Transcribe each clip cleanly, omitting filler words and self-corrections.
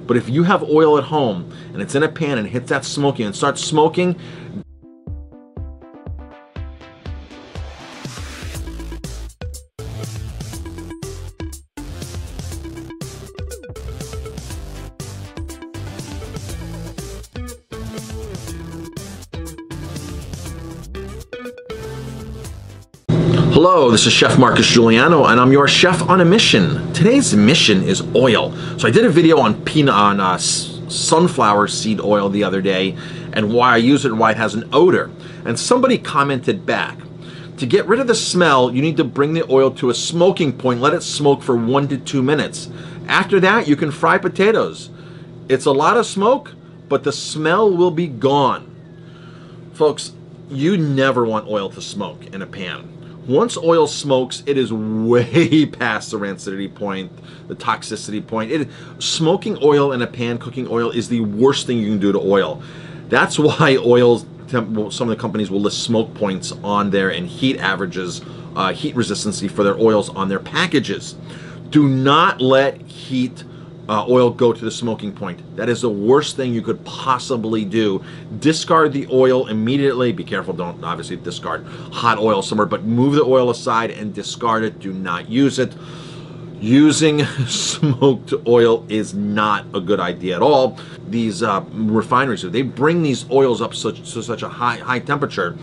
But if you have oil at home and it's in a pan and hits that smoking and starts smoking, hello, this is Chef Marcus Guiliano, and I'm your chef on a mission. Today's mission is oil. So I did a video on sunflower seed oil the other day, and why I use it and why it has an odor. And somebody commented back, to get rid of the smell, you need to bring the oil to a smoking point, let it smoke for 1 to 2 minutes. After that, you can fry potatoes. It's a lot of smoke, but the smell will be gone. Folks, you never want oil to smoke in a pan. Once oil smokes, it is way past the rancidity point, the toxicity point. Smoking oil in a pan, cooking oil, is the worst thing you can do to oil. That's why oils, some of the companies will list smoke points on there and heat averages, heat resistancy for their oils on their packages. Do not let oil go to the smoking point. That is the worst thing you could possibly do. Discard the oil immediately. Be careful, don't obviously discard hot oil somewhere, but move the oil aside and discard it. Do not use it. Using smoked oil is not a good idea at all. These refineries, they bring these oils up to such a high temperature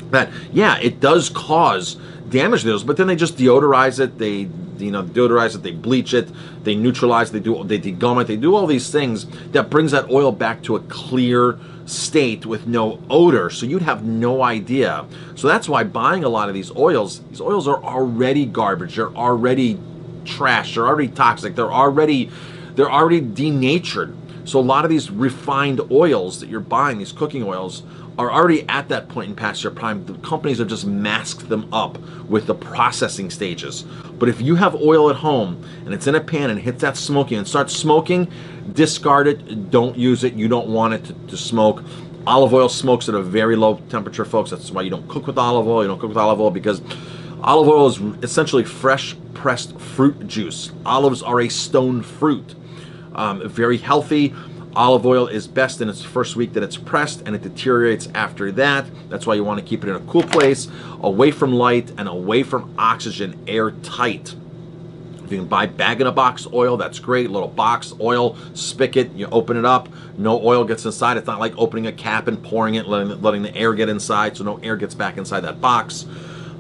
that, yeah, it does cause damage to those, but then they just deodorize it, they deodorize it, they bleach it, they neutralize, they degum it, they do all these things that brings that oil back to a clear state with no odor, so you'd have no idea. So that's why buying a lot of these oils are already garbage, they're already trash, they're already toxic, they're already denatured. So a lot of these refined oils that you're buying, these cooking oils, are already at that point in past their prime. The companies have just masked them up with the processing stages. But if you have oil at home and it's in a pan and hits that smoking and starts smoking, discard it, don't use it, you don't want it to smoke. Olive oil smokes at a very low temperature, folks. That's why you don't cook with olive oil. You don't cook with olive oil because olive oil is essentially fresh pressed fruit juice. Olives are a stone fruit. Very healthy. Olive oil is best in its first week that it's pressed, and it deteriorates after that. That's why you want to keep it in a cool place, away from light and away from oxygen, airtight. If you can buy bag-in-a-box oil, that's great. Little box oil spigot, you open it up, no oil gets inside. It's not like opening a cap and pouring it, letting the air get inside, so no air gets back inside that box.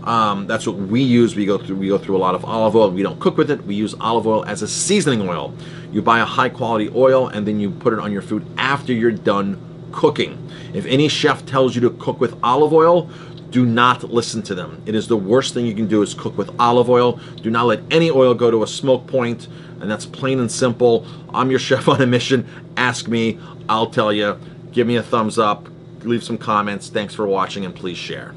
That's what we use. We go through a lot of olive oil. We don't cook with it. We use olive oil as a seasoning oil. You buy a high quality oil and then you put it on your food after you're done cooking. If any chef tells you to cook with olive oil, do not listen to them. It is the worst thing you can do is cook with olive oil. Do not let any oil go to a smoke point, and that's plain and simple. I'm your chef on a mission. Ask me, I'll tell you. Give me a thumbs up, leave some comments. Thanks for watching, and please share.